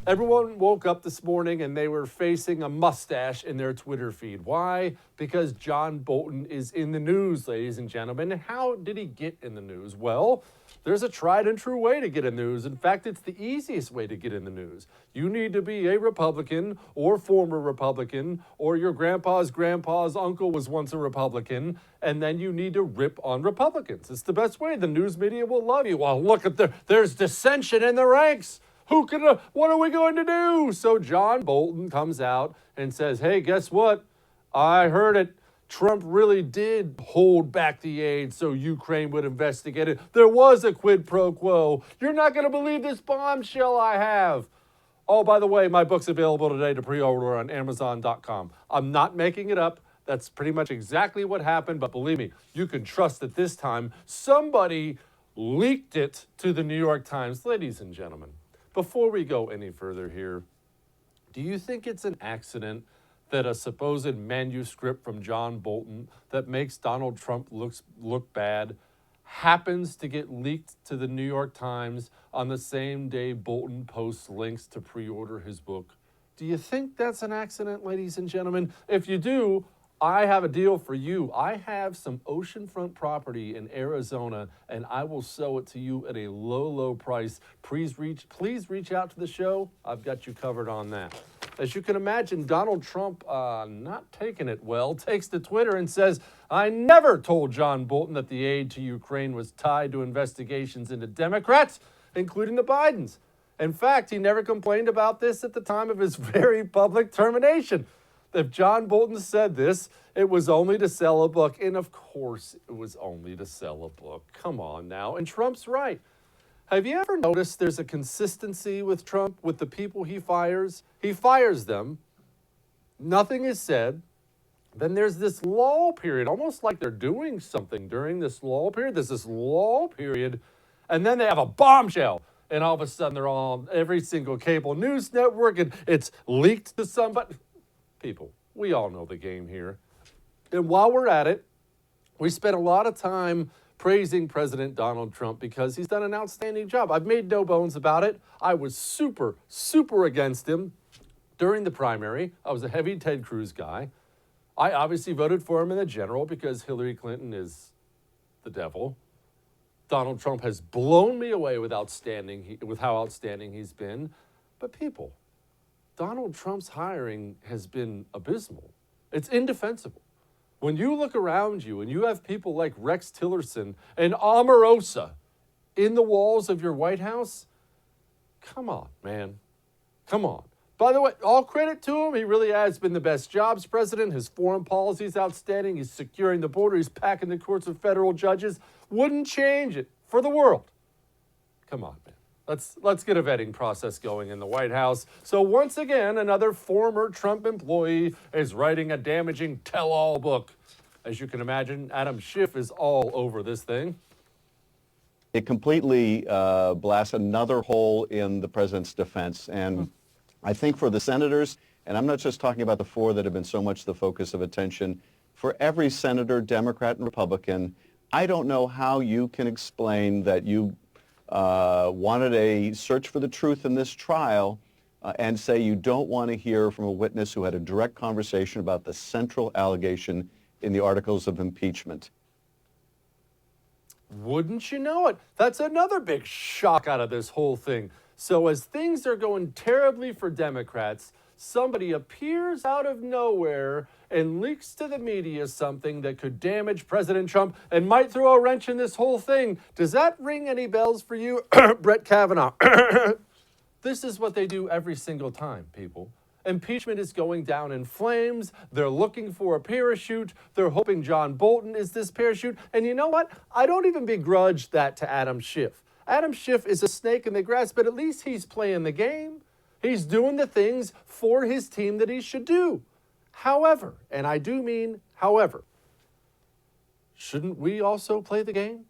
Everyone woke up this morning and they were facing a mustache in their Twitter feed. Why? Because John Bolton is in the news, ladies and gentlemen. And how did he get in the news? Well, there's a tried and true way to get in the news. In fact, it's the easiest way to get in the news. You need to be a Republican or former Republican, or your grandpa's uncle was once a Republican, and then you need to rip on Republicans. It's the best way. The news media will love you. Well, look at there's dissension in the ranks. What are we going to do? So John Bolton comes out and says, hey, guess what? I heard it. Trump really did hold back the aid so Ukraine would investigate it. There was a quid pro quo. You're not going to believe this bombshell I have. Oh, by the way, my book's available today to pre-order on Amazon.com. I'm not making it up. That's pretty much exactly what happened. But believe me, you can trust that this time somebody leaked it to the New York Times. Ladies and gentlemen, before we go any further here, do you think it's an accident that a supposed manuscript from John Bolton that makes Donald Trump look bad happens to get leaked to the New York Times on the same day Bolton posts links to pre-order his book? Do you think that's an accident, ladies and gentlemen? If you do, I have a deal for you. I have some oceanfront property in Arizona, and I will sell it to you at a low, low price. Please reach out to the show. I've got you covered on that. As you can imagine, Donald Trump, not taking it well, takes to Twitter and says, I never told John Bolton that the aid to Ukraine was tied to investigations into Democrats, including the Bidens. In fact, he never complained about this at the time of his very public termination. If John Bolton said this, it was only to sell a book. And of course, it was only to sell a book. Come on now. And Trump's right. Have you ever noticed there's a consistency with Trump, with the people he fires? He fires them. Nothing is said. Then there's this lull period, almost like they're doing something during this lull period. There's this lull period. And then they have a bombshell. And all of a sudden, they're on every single cable news network. And it's leaked to somebody. People, we all know the game here. And while we're at it, we spent a lot of time praising President Donald Trump because he's done an outstanding job. I've made no bones about it. I was super, super against him during the primary. I was a heavy Ted Cruz guy. I obviously voted for him in the general because Hillary Clinton is the devil. Donald Trump has blown me away with how outstanding he's been. But people, Donald Trump's hiring has been abysmal. It's indefensible. When you look around you and you have people like Rex Tillerson and Omarosa in the walls of your White House, come on, man. Come on. By the way, all credit to him. He really has been the best jobs president. His foreign policy is outstanding. He's securing the border. He's packing the courts of federal judges. Wouldn't change it for the world. Come on, man. Let's get a vetting process going in the White House. So once again, another former Trump employee is writing a damaging tell-all book. As you can imagine, Adam Schiff is all over this thing. It completely blasts another hole in the president's defense. And I think for the senators, and I'm not just talking about the four that have been so much the focus of attention, for every senator, Democrat and Republican, I don't know how you can explain that you wanted a search for the truth in this trial and say you don't want to hear from a witness who had a direct conversation about the central allegation in the articles of impeachment. Wouldn't you know it? That's another big shock out of this whole thing. So as things are going terribly for Democrats, somebody appears out of nowhere and leaks to the media something that could damage President Trump and might throw a wrench in this whole thing. Does that ring any bells for you, Brett Kavanaugh? This is what they do every single time, people. Impeachment is going down in flames. They're looking for a parachute. They're hoping John Bolton is this parachute. And you know what? I don't even begrudge that to Adam Schiff. Adam Schiff is a snake in the grass, but at least he's playing the game. He's doing the things for his team that he should do. However, and I do mean however, shouldn't we also play the game?